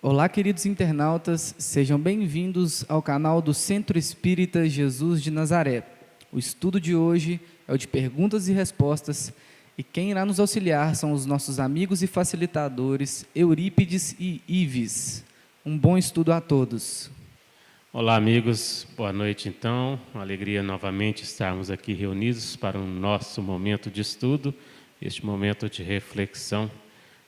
Olá, queridos internautas, sejam bem-vindos ao canal do Centro Espírita Jesus de Nazaré. O estudo de hoje é o de perguntas e respostas, e quem irá nos auxiliar são os nossos amigos e facilitadores Eurípides e Ives. Um bom estudo a todos. Olá, amigos, boa noite então. Uma alegria novamente estarmos aqui reunidos para o nosso momento de estudo, este momento de reflexão.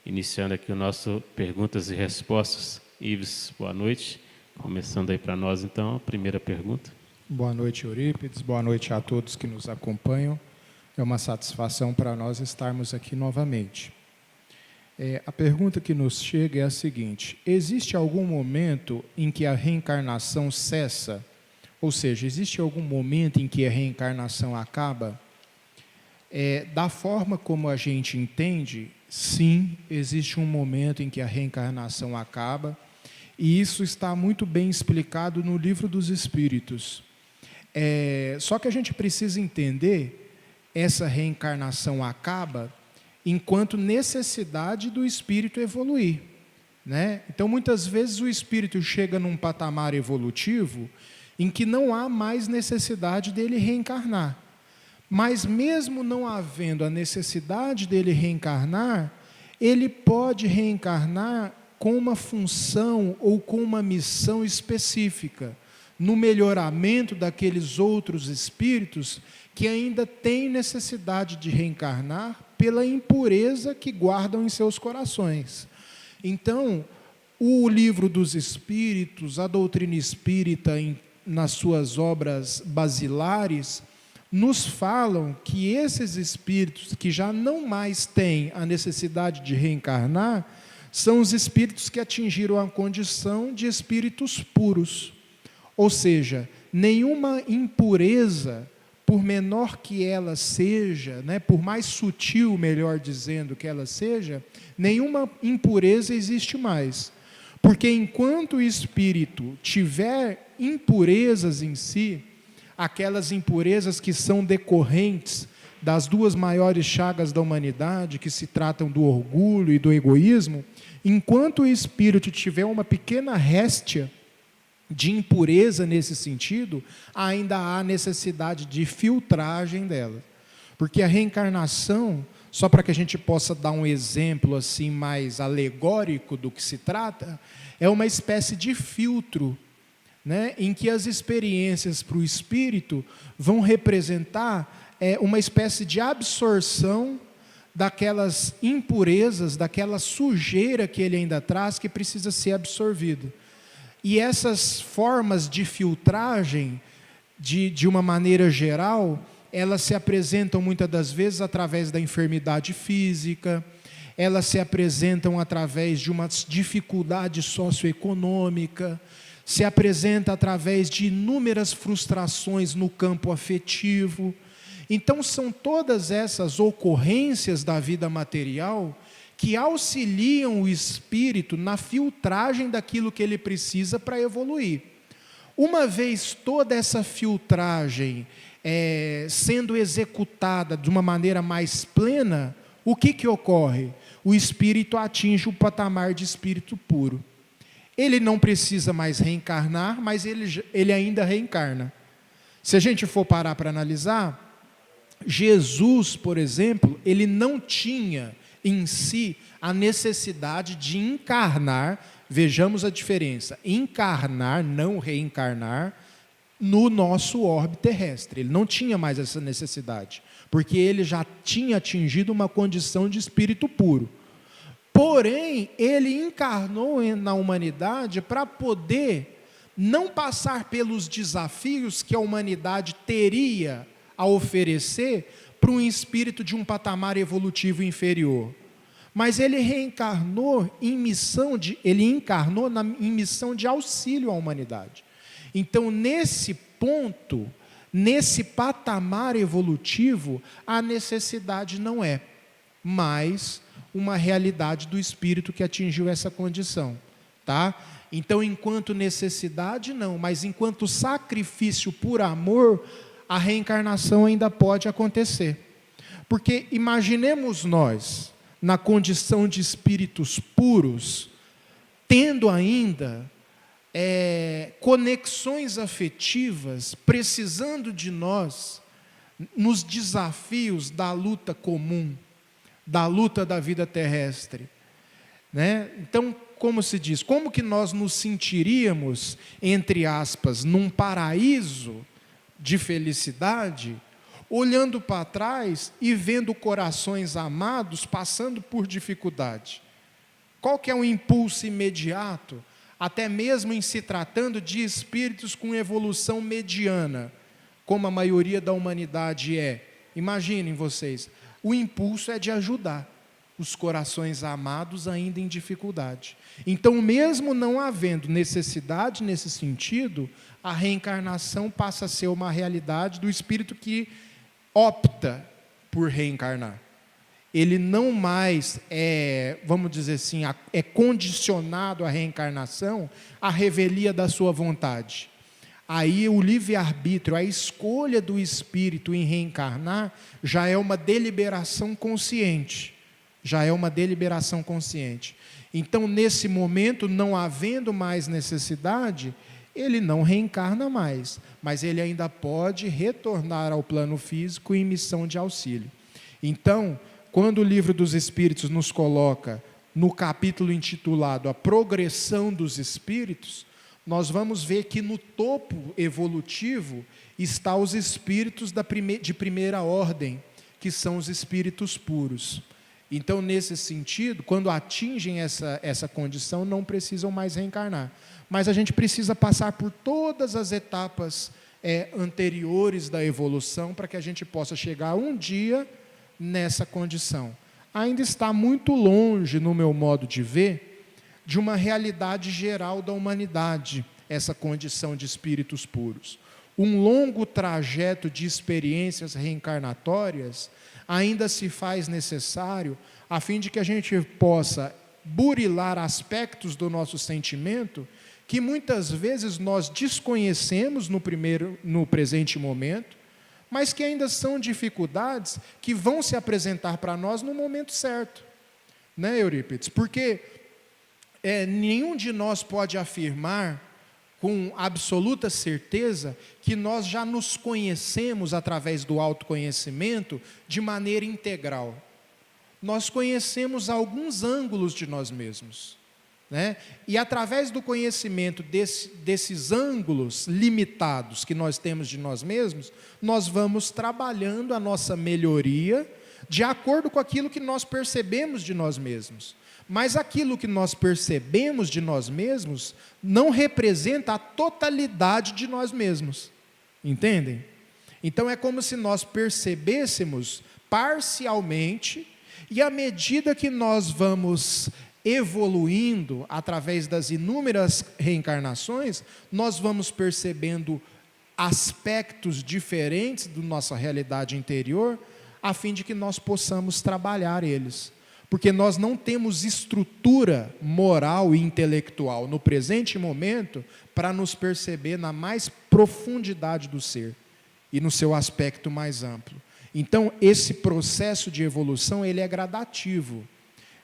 Iniciando aqui o nosso perguntas e respostas. Ives, boa noite. Começando aí para nós, então, a primeira pergunta. Boa noite, Eurípides. Boa noite a todos que nos acompanham. É uma satisfação para nós estarmos aqui novamente. A pergunta que nos chega é a seguinte: existe algum momento em que a reencarnação cessa? Ou seja, existe algum momento em que a reencarnação acaba? Da forma como a gente entende, sim, existe um momento em que a reencarnação acaba, e isso está muito bem explicado no Livro dos Espíritos. Só que a gente precisa entender, essa reencarnação acaba enquanto necessidade do espírito evoluir, né? Então, muitas vezes o espírito chega num patamar evolutivo em que não há mais necessidade dele reencarnar. Mas mesmo não havendo a necessidade dele reencarnar, ele pode reencarnar com uma função ou com uma missão específica, no melhoramento daqueles outros espíritos que ainda têm necessidade de reencarnar pela impureza que guardam em seus corações. Então, o Livro dos Espíritos, a doutrina espírita, nas suas obras basilares, nos falam que esses espíritos que já não mais têm a necessidade de reencarnar são os espíritos que atingiram a condição de espíritos puros. Ou seja, nenhuma impureza, por menor que ela seja, né, por mais sutil, melhor dizendo, que ela seja, nenhuma impureza existe mais. Porque enquanto o espírito tiver impurezas em si, aquelas impurezas que são decorrentes das duas maiores chagas da humanidade, que se tratam do orgulho e do egoísmo, enquanto o espírito tiver uma pequena réstia de impureza nesse sentido, ainda há necessidade de filtragem dela. Porque a reencarnação, só para que a gente possa dar um exemplo assim mais alegórico do que se trata, é uma espécie de filtro, né, em que as experiências para o espírito vão representar uma espécie de absorção daquelas impurezas, daquela sujeira que ele ainda traz, que precisa ser absorvida. E essas formas de filtragem, de uma maneira geral, elas se apresentam muitas das vezes através da enfermidade física, elas se apresentam através de uma dificuldade socioeconômica, se apresenta através de inúmeras frustrações no campo afetivo. Então, são todas essas ocorrências da vida material que auxiliam o espírito na filtragem daquilo que ele precisa para evoluir. Uma vez toda essa filtragem sendo executada de uma maneira mais plena, o que ocorre? O espírito atinge o patamar de espírito puro. Ele não precisa mais reencarnar, mas ele ainda reencarna. Se a gente for parar para analisar, Jesus, por exemplo, ele não tinha em si a necessidade de encarnar, vejamos a diferença, encarnar, não reencarnar, no nosso orbe terrestre. Ele não tinha mais essa necessidade, porque ele já tinha atingido uma condição de espírito puro. Porém, ele encarnou na humanidade para poder não passar pelos desafios que a humanidade teria a oferecer para um espírito de um patamar evolutivo inferior. Mas ele reencarnou em missão em missão de auxílio à humanidade. Então, nesse ponto, nesse patamar evolutivo, a necessidade não é mais uma realidade do espírito que atingiu essa condição, tá? Então, enquanto necessidade, não, mas enquanto sacrifício por amor, a reencarnação ainda pode acontecer. Porque imaginemos nós, na condição de espíritos puros, tendo ainda conexões afetivas, precisando de nós, nos desafios da luta comum, da luta da vida terrestre, né? Então, como se diz, como que nós nos sentiríamos, entre aspas, num paraíso de felicidade, olhando para trás e vendo corações amados passando por dificuldade? Qual que é o impulso imediato, até mesmo em se tratando de espíritos com evolução mediana, como a maioria da humanidade é? Imaginem vocês, o impulso é de ajudar os corações amados ainda em dificuldade. Então, mesmo não havendo necessidade nesse sentido, a reencarnação passa a ser uma realidade do espírito que opta por reencarnar. Ele não mais vamos dizer assim, é condicionado à reencarnação, à revelia da sua vontade. Aí o livre-arbítrio, a escolha do espírito em reencarnar, já é uma deliberação consciente. Já é uma deliberação consciente. Então, nesse momento, não havendo mais necessidade, ele não reencarna mais, mas ele ainda pode retornar ao plano físico em missão de auxílio. Então, quando o Livro dos Espíritos nos coloca no capítulo intitulado A Progressão dos Espíritos, nós vamos ver que no topo evolutivo está os espíritos de primeira ordem, que são os espíritos puros. Então, nesse sentido, quando atingem essa condição, não precisam mais reencarnar. Mas a gente precisa passar por todas as etapas anteriores da evolução para que a gente possa chegar um dia nessa condição. Ainda está muito longe, no meu modo de ver, de uma realidade geral da humanidade, essa condição de espíritos puros. Um longo trajeto de experiências reencarnatórias ainda se faz necessário a fim de que a gente possa burilar aspectos do nosso sentimento que muitas vezes nós desconhecemos no presente momento, mas que ainda são dificuldades que vão se apresentar para nós no momento certo, né, Eurípides? Porque nenhum de nós pode afirmar com absoluta certeza que nós já nos conhecemos através do autoconhecimento de maneira integral. Nós conhecemos alguns ângulos de nós mesmos, né? E através do conhecimento desses ângulos limitados que nós temos de nós mesmos, nós vamos trabalhando a nossa melhoria de acordo com aquilo que nós percebemos de nós mesmos. Mas aquilo que nós percebemos de nós mesmos não representa a totalidade de nós mesmos. Entendem? Então é como se nós percebêssemos parcialmente, e à medida que nós vamos evoluindo através das inúmeras reencarnações, nós vamos percebendo aspectos diferentes da nossa realidade interior, a fim de que nós possamos trabalhar eles. Porque nós não temos estrutura moral e intelectual no presente momento para nos perceber na mais profundidade do ser e no seu aspecto mais amplo. Então, esse processo de evolução, ele é gradativo,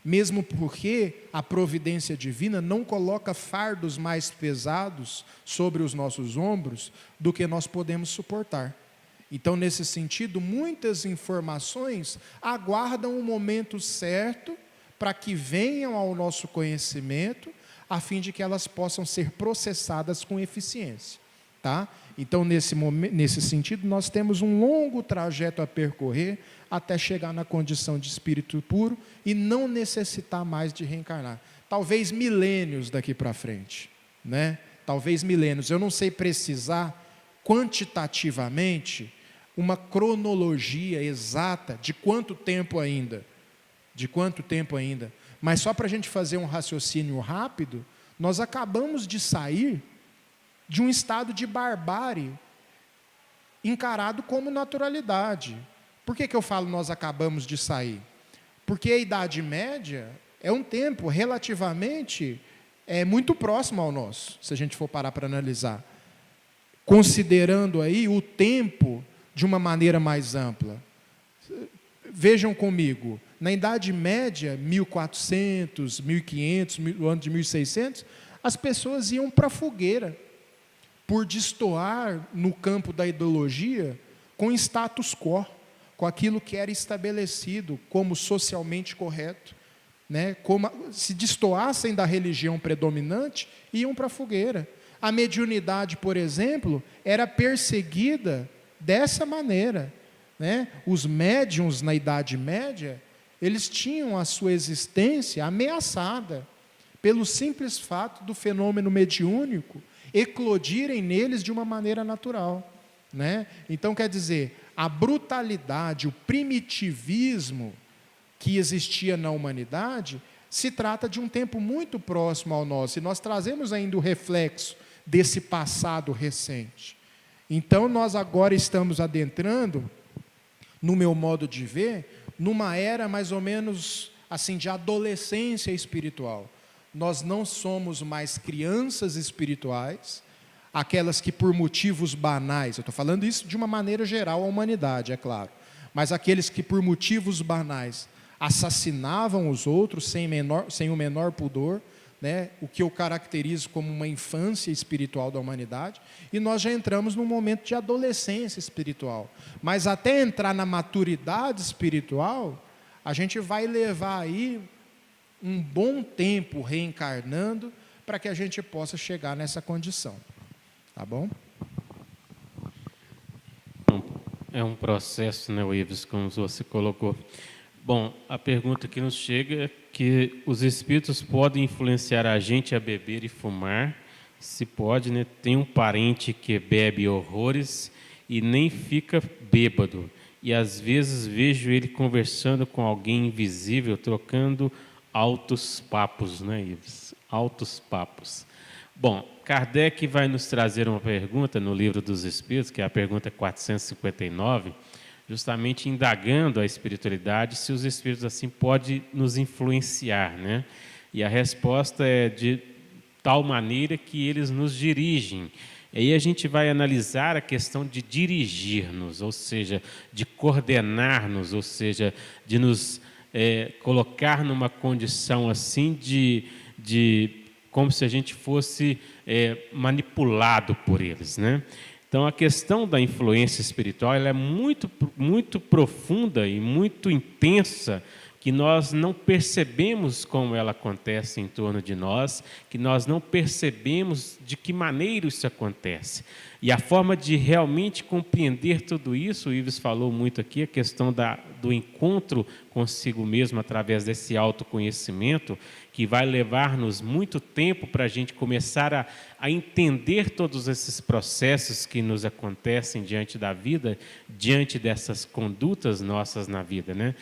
mesmo porque a providência divina não coloca fardos mais pesados sobre os nossos ombros do que nós podemos suportar. Então, nesse sentido, muitas informações aguardam o momento certo para que venham ao nosso conhecimento, a fim de que elas possam ser processadas com eficiência. Tá? Então, nesse sentido, nós temos um longo trajeto a percorrer até chegar na condição de espírito puro e não necessitar mais de reencarnar. Talvez milênios daqui para frente, né? Talvez milênios. Eu não sei precisar quantitativamente uma cronologia exata de quanto tempo ainda, mas só para a gente fazer um raciocínio rápido, nós acabamos de sair de um estado de barbárie encarado como naturalidade. Por que eu falo nós acabamos de sair? Porque a Idade Média é um tempo relativamente muito próximo ao nosso, se a gente for parar para analisar, considerando aí o tempo de uma maneira mais ampla. Vejam comigo, Na Idade Média, 1400, 1500, o ano de 1600, as pessoas iam para a fogueira, por destoar no campo da ideologia com status quo, com aquilo que era estabelecido como socialmente correto, né? Como se destoassem da religião predominante, iam para a fogueira. A mediunidade, por exemplo, era perseguida dessa maneira, né? Os médiuns na Idade Média, eles tinham a sua existência ameaçada pelo simples fato do fenômeno mediúnico eclodirem neles de uma maneira natural, né? Então, quer dizer, a brutalidade, o primitivismo que existia na humanidade, se trata de um tempo muito próximo ao nosso, e nós trazemos ainda o reflexo desse passado recente. Então, nós agora estamos adentrando, no meu modo de ver, numa era mais ou menos assim de adolescência espiritual. Nós não somos mais crianças espirituais, aquelas que por motivos banais, eu estou falando isso de uma maneira geral à humanidade, é claro, mas aqueles que por motivos banais assassinavam os outros sem o menor pudor, né, o que eu caracterizo como uma infância espiritual da humanidade, e nós já entramos num momento de adolescência espiritual. Mas até entrar na maturidade espiritual, a gente vai levar aí um bom tempo reencarnando para que a gente possa chegar nessa condição. Tá bom? É um processo, né, Ives, como você colocou. Bom, a pergunta que nos chega é que os espíritos podem influenciar a gente a beber e fumar. Se pode, né? Tem um parente que bebe horrores e nem fica bêbado. E às vezes vejo ele conversando com alguém invisível, trocando altos papos, né, Ives? Altos papos. Bom, Kardec vai nos trazer uma pergunta no Livro dos Espíritos, que é a pergunta 459, justamente indagando a espiritualidade, se os espíritos assim podem nos influenciar, né? E a resposta é de tal maneira que eles nos dirigem. E aí a gente vai analisar a questão de dirigir-nos, ou seja, de coordenar-nos, ou seja, de nos colocar numa condição assim de como se a gente fosse manipulado por eles, né? Então, a questão da influência espiritual ela é muito, muito profunda e muito intensa, que nós não percebemos como ela acontece em torno de nós, que nós não percebemos de que maneira isso acontece. E a forma de realmente compreender tudo isso, o Ives falou muito aqui, a questão do encontro consigo mesmo através desse autoconhecimento, que vai levar-nos muito tempo para a gente começar a entender todos esses processos que nos acontecem diante da vida, diante dessas condutas nossas na vida, né?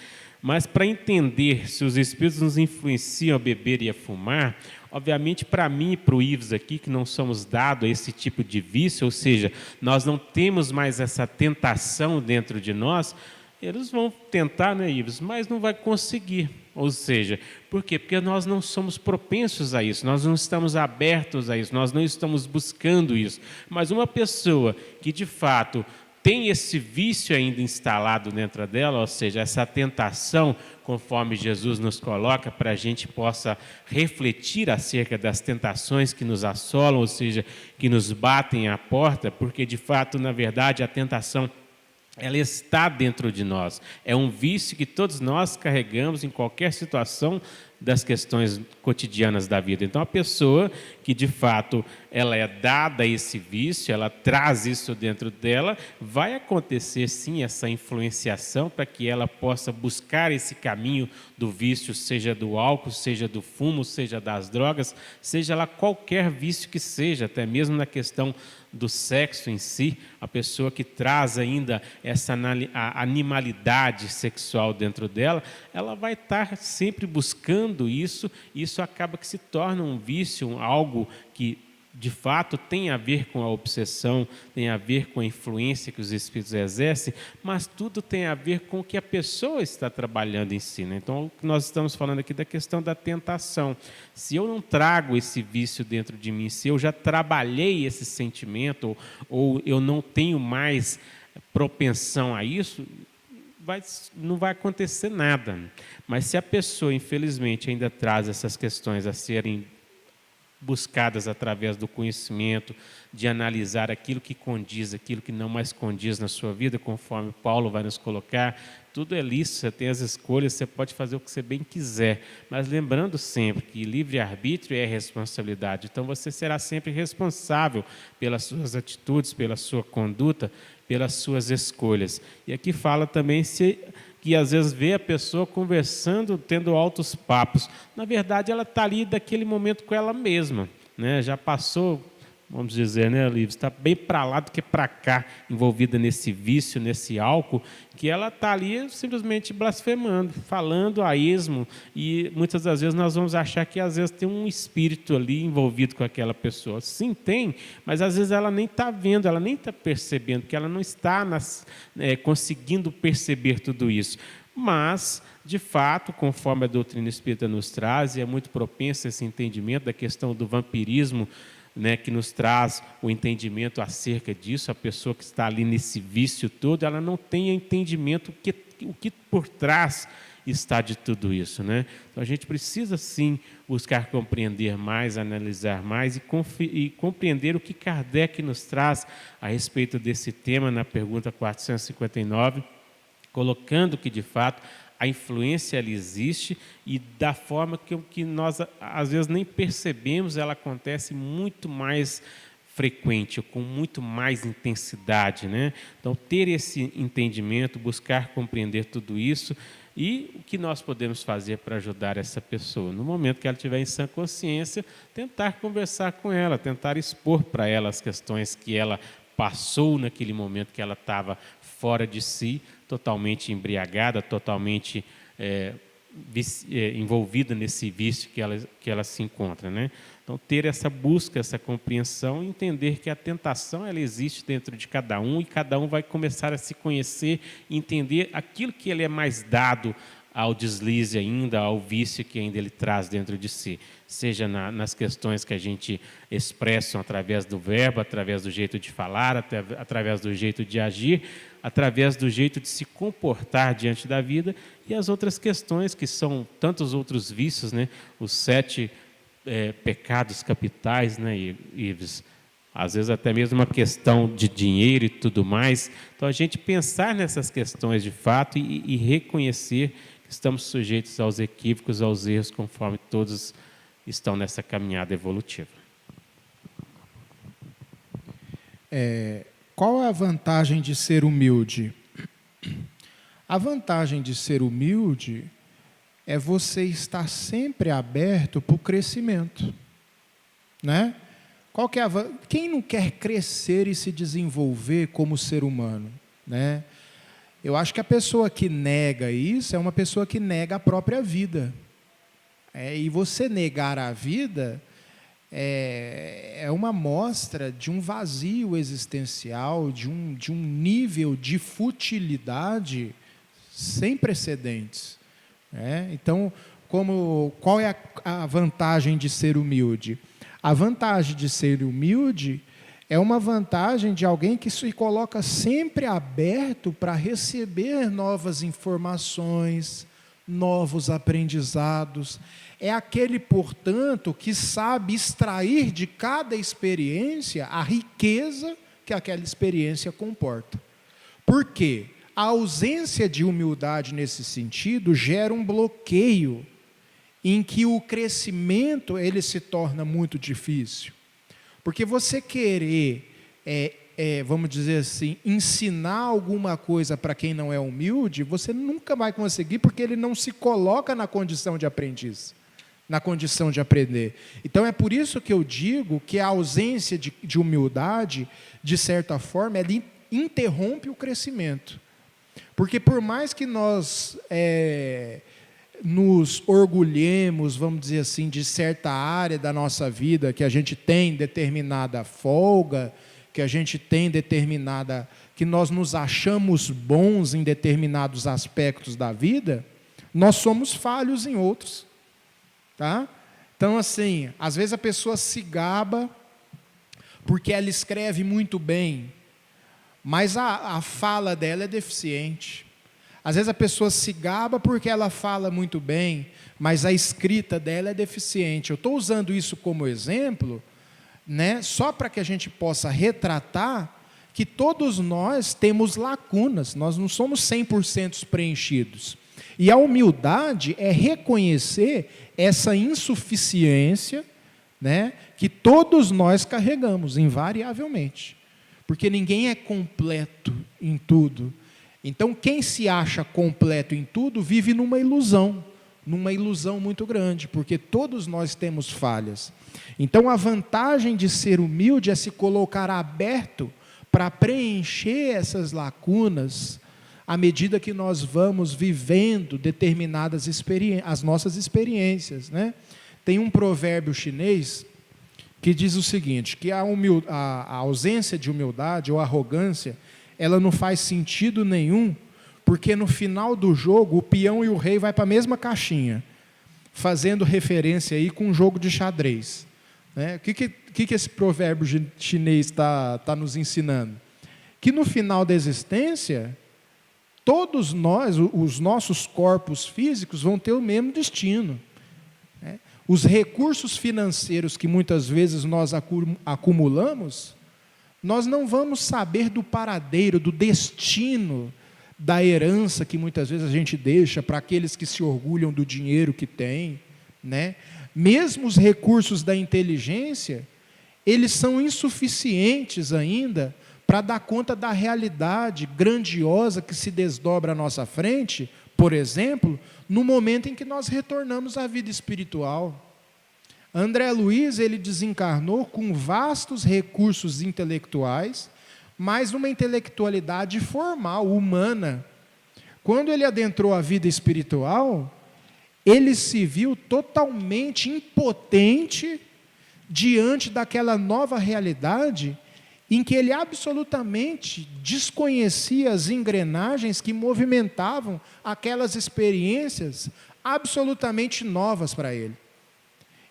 Mas para entender se os espíritos nos influenciam a beber e a fumar, obviamente para mim e para o Ives aqui, que não somos dados a esse tipo de vício, ou seja, nós não temos mais essa tentação dentro de nós, eles vão tentar, né, Ives, mas não vai conseguir. Ou seja, por quê? Porque nós não somos propensos a isso, nós não estamos abertos a isso, nós não estamos buscando isso. Mas uma pessoa que de fato tem esse vício ainda instalado dentro dela, ou seja, essa tentação, conforme Jesus nos coloca, para a gente possa refletir acerca das tentações que nos assolam, ou seja, que nos batem à porta, porque de fato, na verdade, a tentação ela está dentro de nós. É um vício que todos nós carregamos em qualquer situação das questões cotidianas da vida. Então, a pessoa que, de fato, ela é dada a esse vício, ela traz isso dentro dela, vai acontecer, sim, essa influenciação para que ela possa buscar esse caminho do vício, seja do álcool, seja do fumo, seja das drogas, seja lá qualquer vício que seja, até mesmo na questão do sexo em si, a pessoa que traz ainda essa animalidade sexual dentro dela, ela vai estar sempre buscando isso, e isso acaba que se torna um vício, algo que de fato tem a ver com a obsessão, tem a ver com a influência que os espíritos exercem, mas tudo tem a ver com o que a pessoa está trabalhando em si, né? Então, nós estamos falando aqui da questão da tentação. Se eu não trago esse vício dentro de mim, se eu já trabalhei esse sentimento, ou eu não tenho mais propensão a isso, não vai acontecer nada. Mas se a pessoa, infelizmente, ainda traz essas questões a serem buscadas através do conhecimento, de analisar aquilo que condiz, aquilo que não mais condiz na sua vida, conforme Paulo vai nos colocar, tudo é lícito, você tem as escolhas, você pode fazer o que você bem quiser, mas lembrando sempre que livre-arbítrio é responsabilidade, então você será sempre responsável pelas suas atitudes, pela sua conduta, pelas suas escolhas. E aqui fala também que às vezes vê a pessoa conversando, tendo altos papos. Na verdade, ela está ali daquele momento com ela mesma, né? Já passou, vamos dizer, né, Lívia, está bem para lá do que para cá, envolvida nesse vício, nesse álcool, que ela está ali simplesmente blasfemando, falando a esmo, e muitas das vezes nós vamos achar que às vezes tem um espírito ali envolvido com aquela pessoa. Sim, tem, mas às vezes ela nem está vendo, ela nem está percebendo, porque ela não está conseguindo perceber tudo isso. Mas, de fato, conforme a doutrina espírita nos traz, e é muito propenso esse entendimento da questão do vampirismo, né, que nos traz o entendimento acerca disso, a pessoa que está ali nesse vício todo, ela não tem entendimento o que por trás está de tudo isso, né? Então a gente precisa sim buscar compreender mais, analisar mais e compreender o que Kardec nos traz a respeito desse tema na pergunta 459, colocando que de fato a influência ela existe e da forma que nós, às vezes, nem percebemos, ela acontece muito mais frequente, com muito mais intensidade, né? Então, ter esse entendimento, buscar compreender tudo isso e o que nós podemos fazer para ajudar essa pessoa. No momento que ela estiver em sã consciência, tentar conversar com ela, tentar expor para ela as questões que ela passou naquele momento que ela estava fora de si, totalmente embriagada, totalmente envolvida nesse vício que ela se encontra, né? Então, ter essa busca, essa compreensão, entender que a tentação ela existe dentro de cada um e cada um vai começar a se conhecer, entender aquilo que ele é mais dado ao deslize ainda, ao vício que ainda ele traz dentro de si, seja nas questões que a gente expressa através do verbo, através do jeito de falar, através do jeito de agir, através do jeito de se comportar diante da vida, e as outras questões que são tantos outros vícios, né? Os 7 pecados capitais, né, Ives? Às vezes até mesmo uma questão de dinheiro e tudo mais. Então a gente pensar nessas questões de fato e reconhecer que estamos sujeitos aos equívocos, aos erros, conforme todos estão nessa caminhada evolutiva. Qual é a vantagem de ser humilde? A vantagem de ser humilde é você estar sempre aberto para o crescimento, né? Quem não quer crescer e se desenvolver como ser humano, né? Eu acho que a pessoa que nega isso é uma pessoa que nega a própria vida. E você negar a vida é uma mostra de um vazio existencial, de um nível de futilidade sem precedentes. Então, qual é a vantagem de ser humilde? A vantagem de ser humilde é uma vantagem de alguém que se coloca sempre aberto para receber novas informações, novos aprendizados. É aquele, portanto, que sabe extrair de cada experiência a riqueza que aquela experiência comporta. Por quê? A ausência de humildade nesse sentido gera um bloqueio em que o crescimento ele se torna muito difícil. Porque você querer, vamos dizer assim, ensinar alguma coisa para quem não é humilde, você nunca vai conseguir, porque ele não se coloca na condição de aprendiz, na condição de aprender. Então, é por isso que eu digo que a ausência de humildade, de certa forma, ela interrompe o crescimento. Porque por mais que nós nos orgulhemos, vamos dizer assim, de certa área da nossa vida, que a gente tem determinada folga, que a gente tem que nós nos achamos bons em determinados aspectos da vida, nós somos falhos em outros. Tá? Então, assim, às vezes a pessoa se gaba porque ela escreve muito bem, mas a fala dela é deficiente. Às vezes a pessoa se gaba porque ela fala muito bem, mas a escrita dela é deficiente. Eu estou usando isso como exemplo, né, só para que a gente possa retratar que todos nós temos lacunas, nós não somos 100% preenchidos. E a humildade é reconhecer essa insuficiência, né, que todos nós carregamos, invariavelmente. Porque ninguém é completo em tudo. Então, quem se acha completo em tudo vive numa ilusão muito grande, porque todos nós temos falhas. Então, a vantagem de ser humilde é se colocar aberto para preencher essas lacunas à medida que nós vamos vivendo determinadas as nossas experiências, né? Tem um provérbio chinês que diz o seguinte, que a ausência de humildade ou arrogância, ela não faz sentido nenhum, porque no final do jogo o peão e o rei vai para a mesma caixinha, fazendo referência aí com um jogo de xadrez, né? O que esse provérbio chinês está nos ensinando? Que no final da existência, todos nós, os nossos corpos físicos vão ter o mesmo destino, né? Os recursos financeiros que muitas vezes nós acumulamos, nós não vamos saber do paradeiro, do destino, da herança que muitas vezes a gente deixa para aqueles que se orgulham do dinheiro que tem, né? Mesmo os recursos da inteligência, eles são insuficientes ainda para dar conta da realidade grandiosa que se desdobra à nossa frente, por exemplo, no momento em que nós retornamos à vida espiritual. André Luiz, ele desencarnou com vastos recursos intelectuais, mas uma intelectualidade formal, humana. Quando ele adentrou a vida espiritual, ele se viu totalmente impotente diante daquela nova realidade em que ele absolutamente desconhecia as engrenagens que movimentavam aquelas experiências absolutamente novas para ele.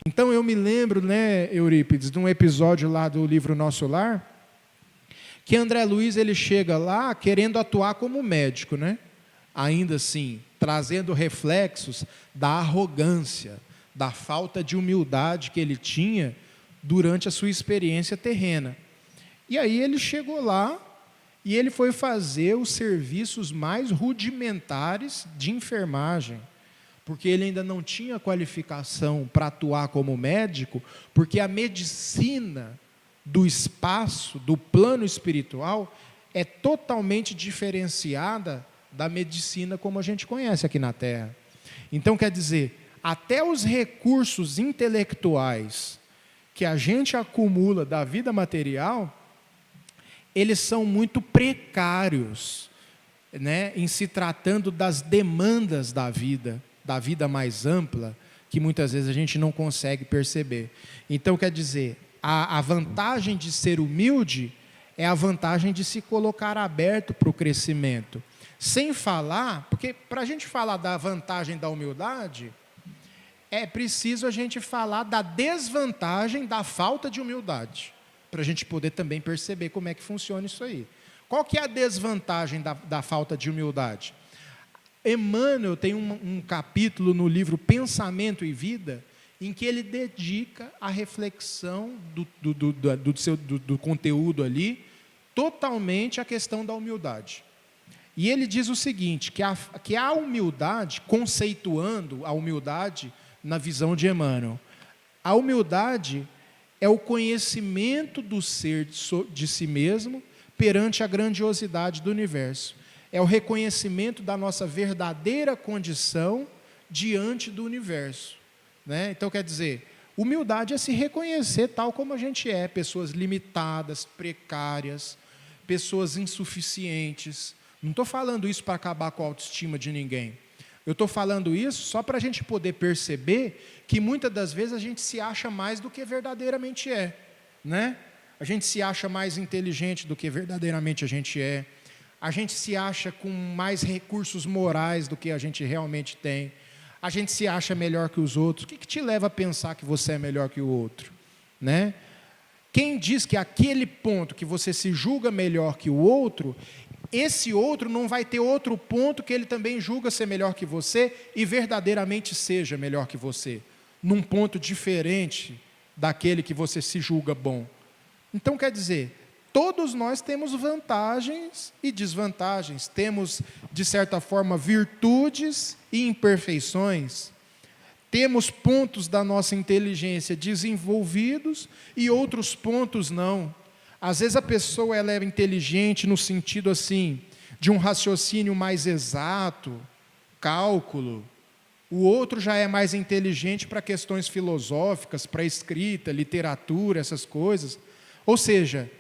Então eu me lembro, né, Eurípides, de um episódio lá do livro Nosso Lar, que André Luiz ele chega lá querendo atuar como médico, né? Ainda assim, trazendo reflexos da arrogância, da falta de humildade que ele tinha durante a sua experiência terrena. E aí ele chegou lá e ele foi fazer os serviços mais rudimentares de enfermagem, porque ele ainda não tinha qualificação para atuar como médico, porque a medicina do espaço, do plano espiritual, é totalmente diferenciada da medicina como a gente conhece aqui na Terra. Então, quer dizer, até os recursos intelectuais que a gente acumula da vida material, eles são muito precários, né, em se tratando das demandas da vida mais ampla, que muitas vezes a gente não consegue perceber. Então, quer dizer, a vantagem de ser humilde é a vantagem de se colocar aberto para o crescimento. Sem falar, porque para a gente falar da vantagem da humildade, é preciso a gente falar da desvantagem da falta de humildade, para a gente poder também perceber como é que funciona isso aí. Qual que é a desvantagem da falta de humildade? Emmanuel tem um capítulo no livro Pensamento e Vida, em que ele dedica a reflexão do conteúdo ali, totalmente à questão da humildade. E ele diz o seguinte, que a humildade, conceituando a humildade na visão de Emmanuel, a humildade é o conhecimento do ser de si mesmo perante a grandiosidade do universo. É o reconhecimento da nossa verdadeira condição diante do universo, né? Então, quer dizer, humildade é se reconhecer tal como a gente é, pessoas limitadas, precárias, pessoas insuficientes. Não estou falando isso para acabar com a autoestima de ninguém. Eu estou falando isso só para a gente poder perceber que muitas das vezes a gente se acha mais do que verdadeiramente é, né? A gente se acha mais inteligente do que verdadeiramente a gente é. A gente se acha com mais recursos morais do que a gente realmente tem. A gente se acha melhor que os outros. O que te leva a pensar que você é melhor que o outro, né? Quem diz que aquele ponto que você se julga melhor que o outro esse outro não vai ter outro ponto que ele também julga ser melhor que você e verdadeiramente seja melhor que você, num ponto diferente daquele que você se julga bom. Então, quer dizer, todos nós temos vantagens e desvantagens, temos, de certa forma, virtudes e imperfeições, temos pontos da nossa inteligência desenvolvidos e outros pontos não. Às vezes a pessoa ela é inteligente no sentido assim, de um raciocínio mais exato, cálculo. O outro já é mais inteligente para questões filosóficas, para escrita, literatura, essas coisas. Ou seja,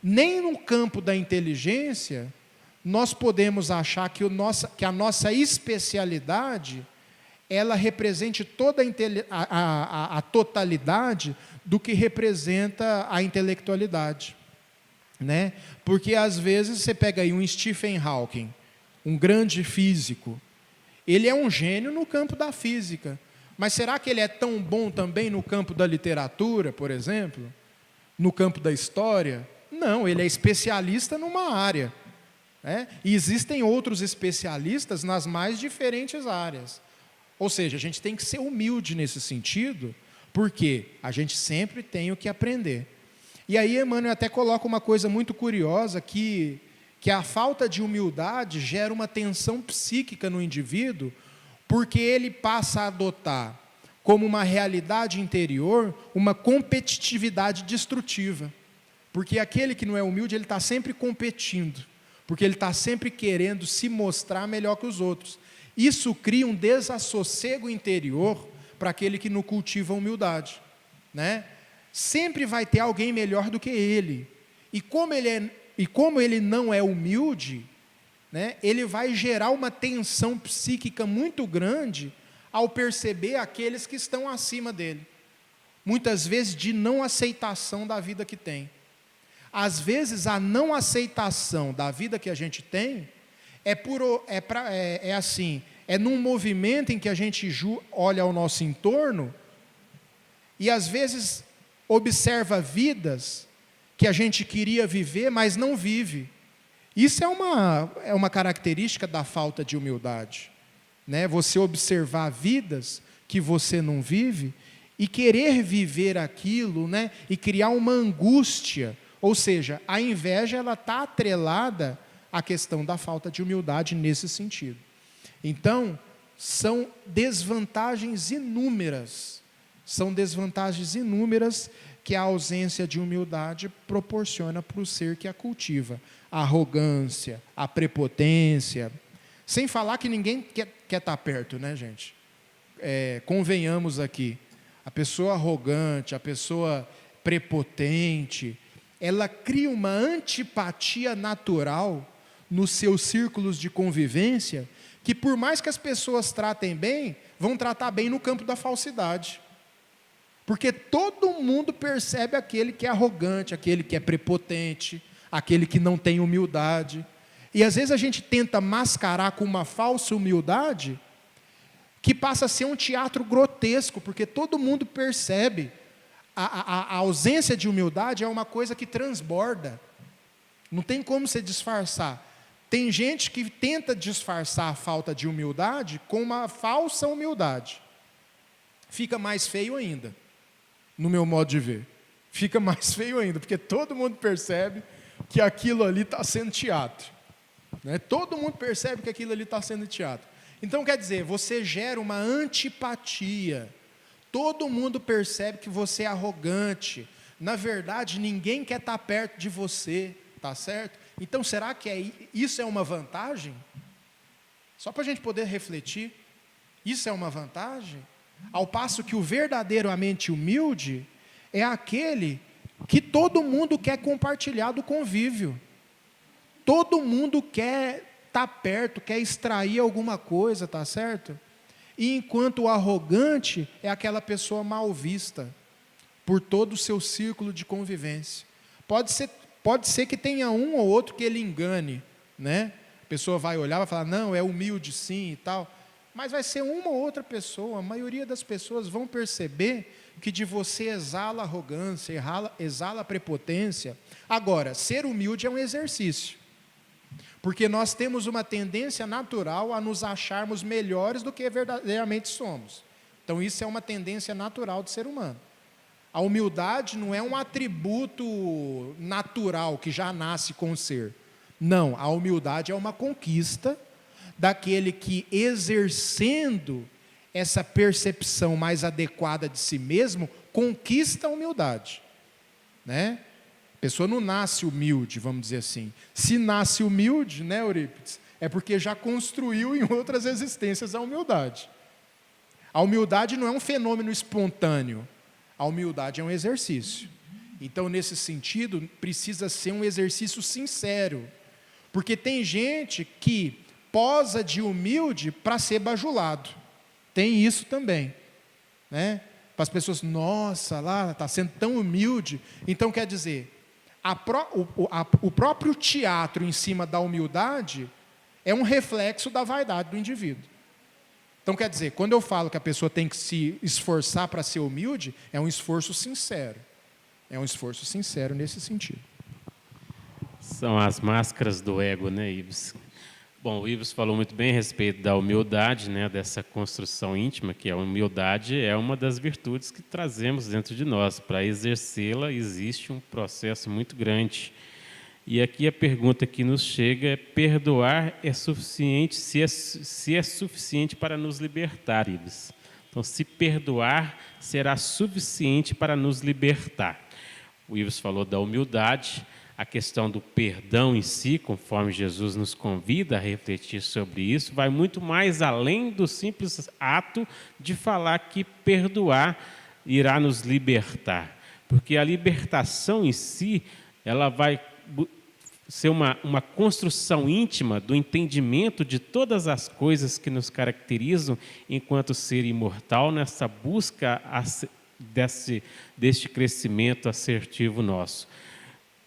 nem no campo da inteligência nós podemos achar que a nossa especialidade ela represente toda a totalidade do que representa a intelectualidade. Né? Porque às vezes você pega aí um Stephen Hawking, um grande físico, ele é um gênio no campo da física, mas será que ele é tão bom também no campo da literatura, por exemplo? No campo da história? Não, ele é especialista numa área, né? E existem outros especialistas nas mais diferentes áreas. Ou seja, a gente tem que ser humilde nesse sentido, porque a gente sempre tem o que aprender. E aí Emmanuel até coloca uma coisa muito curiosa, que a falta de humildade gera uma tensão psíquica no indivíduo, porque ele passa a adotar como uma realidade interior uma competitividade destrutiva. Porque aquele que não é humilde, ele está sempre competindo, porque ele está sempre querendo se mostrar melhor que os outros. Isso cria um desassossego interior para aquele que não cultiva a humildade, né? Sempre vai ter alguém melhor do que ele. E como ele não é humilde, né, ele vai gerar uma tensão psíquica muito grande ao perceber aqueles que estão acima dele. Muitas vezes de não aceitação da vida que tem. Às vezes a não aceitação da vida que a gente tem é num movimento em que a gente olha ao nosso entorno e às vezes observa vidas que a gente queria viver, mas não vive. Isso é uma característica da falta de humildade, né? Você observar vidas que você não vive e querer viver aquilo, né? E criar uma angústia. Ou seja, a inveja ela está atrelada à questão da falta de humildade nesse sentido. Então, são desvantagens inúmeras que a ausência de humildade proporciona para o ser que a cultiva. A arrogância, a prepotência, sem falar que ninguém quer estar perto, né, gente? Convenhamos aqui, a pessoa arrogante, a pessoa prepotente, ela cria uma antipatia natural nos seus círculos de convivência, que por mais que as pessoas tratem bem, vão tratar bem no campo da falsidade. Porque todo mundo percebe aquele que é arrogante, aquele que é prepotente, aquele que não tem humildade. E às vezes a gente tenta mascarar com uma falsa humildade, que passa a ser um teatro grotesco, porque todo mundo percebe. A ausência de humildade é uma coisa que transborda. Não tem como você disfarçar. Tem gente que tenta disfarçar a falta de humildade com uma falsa humildade. Fica mais feio ainda. No meu modo de ver, fica mais feio ainda, porque todo mundo percebe que aquilo ali está sendo teatro, né? Todo mundo percebe que aquilo ali está sendo teatro. Então, quer dizer, você gera uma antipatia, todo mundo percebe que você é arrogante, na verdade, ninguém quer estar perto de você, tá certo? Então, será que isso é uma vantagem? Só para a gente poder refletir, isso é uma vantagem? Ao passo que o verdadeiramente humilde é aquele que todo mundo quer compartilhar do convívio. Todo mundo quer estar perto, quer extrair alguma coisa, tá certo? E enquanto o arrogante é aquela pessoa mal vista por todo o seu círculo de convivência. Pode ser que tenha um ou outro que ele engane, né? A pessoa vai olhar e vai falar, não, é humilde sim e tal. Mas vai ser uma ou outra pessoa, a maioria das pessoas vão perceber que de você exala arrogância, exala prepotência. Agora, ser humilde é um exercício. Porque nós temos uma tendência natural a nos acharmos melhores do que verdadeiramente somos. Então, isso é uma tendência natural do ser humano. A humildade não é um atributo natural que já nasce com o ser. Não, a humildade é uma conquista daquele que, exercendo essa percepção mais adequada de si mesmo, conquista a humildade, né? A pessoa não nasce humilde, vamos dizer assim. Se nasce humilde, né, Eurípides, é porque já construiu em outras existências a humildade. A humildade não é um fenômeno espontâneo, a humildade é um exercício. Então, nesse sentido, precisa ser um exercício sincero, porque tem gente que posa de humilde para ser bajulado. Tem isso também, né? Para as pessoas, nossa, lá está sendo tão humilde. Então, quer dizer, o próprio teatro em cima da humildade é um reflexo da vaidade do indivíduo. Então, quer dizer, quando eu falo que a pessoa tem que se esforçar para ser humilde, é um esforço sincero. É um esforço sincero nesse sentido. São as máscaras do ego, né, Ives? Bom, o Ives falou muito bem a respeito da humildade, né, dessa construção íntima, que a humildade é uma das virtudes que trazemos dentro de nós. Para exercê-la, existe um processo muito grande. E aqui a pergunta que nos chega é: perdoar é suficiente, se é suficiente para nos libertar, Ives? Então, se perdoar será suficiente para nos libertar. O Ives falou da humildade, a questão do perdão em si, conforme Jesus nos convida a refletir sobre isso, vai muito mais além do simples ato de falar que perdoar irá nos libertar. Porque a libertação em si, ela vai ser uma construção íntima do entendimento de todas as coisas que nos caracterizam enquanto ser imortal, nessa busca deste crescimento assertivo nosso.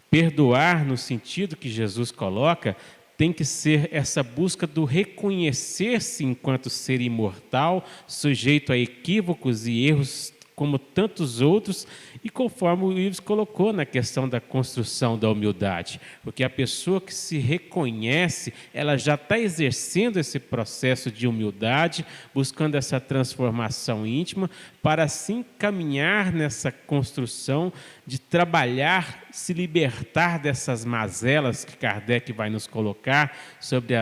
Perdoar, no sentido que Jesus coloca, tem que ser essa busca do reconhecer-se enquanto ser imortal, sujeito a equívocos e erros como tantos outros, e conforme o Ives colocou na questão da construção da humildade, porque a pessoa que se reconhece, ela já está exercendo esse processo de humildade, buscando essa transformação íntima, para assim caminhar nessa construção de trabalhar, se libertar dessas mazelas que Kardec vai nos colocar sobre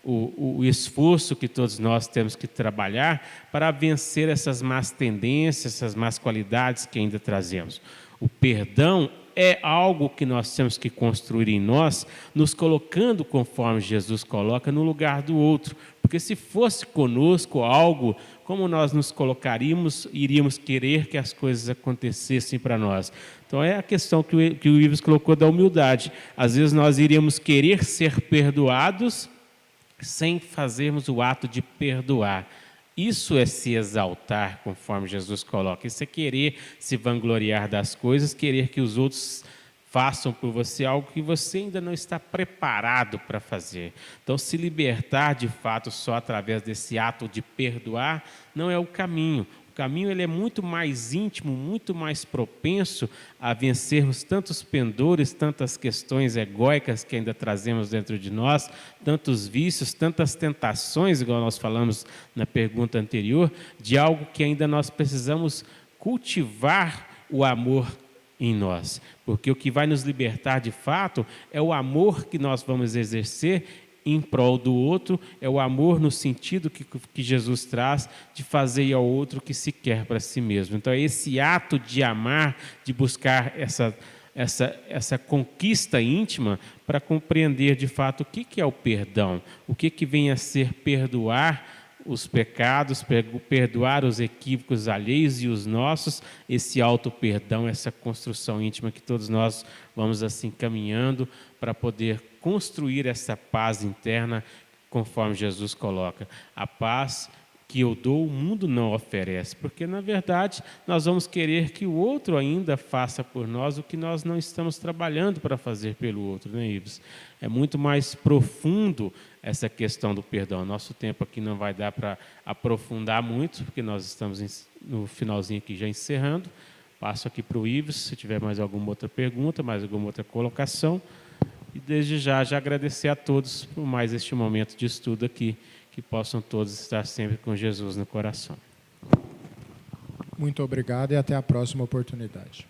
o esforço que todos nós temos que trabalhar para vencer essas más tendências, essas más qualidades que ainda trazemos. O perdão é algo que nós temos que construir em nós, nos colocando, conforme Jesus coloca, no lugar do outro. Porque se fosse conosco algo, como nós nos colocaríamos, iríamos querer que as coisas acontecessem para nós. Então é a questão que o Ives colocou da humildade. Às vezes nós iríamos querer ser perdoados sem fazermos o ato de perdoar. Isso é se exaltar, conforme Jesus coloca. Isso é querer se vangloriar das coisas, querer que os outros façam por você algo que você ainda não está preparado para fazer. Então, se libertar de fato só através desse ato de perdoar não é o caminho. O caminho ele é muito mais íntimo, muito mais propenso a vencermos tantos pendores, tantas questões egóicas que ainda trazemos dentro de nós, tantos vícios, tantas tentações, igual nós falamos na pergunta anterior, de algo que ainda nós precisamos cultivar o amor em nós. Porque o que vai nos libertar de fato é o amor que nós vamos exercer em prol do outro, é o amor no sentido que Jesus traz de fazer ao outro o que se quer para si mesmo. Então é esse ato de amar, de buscar essa conquista íntima para compreender de fato o que é o perdão, o que vem a ser perdoar os pecados, perdoar os equívocos alheios e os nossos, esse auto-perdão, essa construção íntima que todos nós vamos assim caminhando para poder construir essa paz interna, conforme Jesus coloca. A paz que eu dou, o mundo não oferece, porque, na verdade, nós vamos querer que o outro ainda faça por nós o que nós não estamos trabalhando para fazer pelo outro, né, Ives? É muito mais profundo essa questão do perdão. Nosso tempo aqui não vai dar para aprofundar muito, porque nós estamos no finalzinho aqui já encerrando. Passo aqui para o Ives, se tiver mais alguma outra pergunta, mais alguma outra colocação. E desde já agradecer a todos por mais este momento de estudo aqui, que possam todos estar sempre com Jesus no coração. Muito obrigado e até a próxima oportunidade.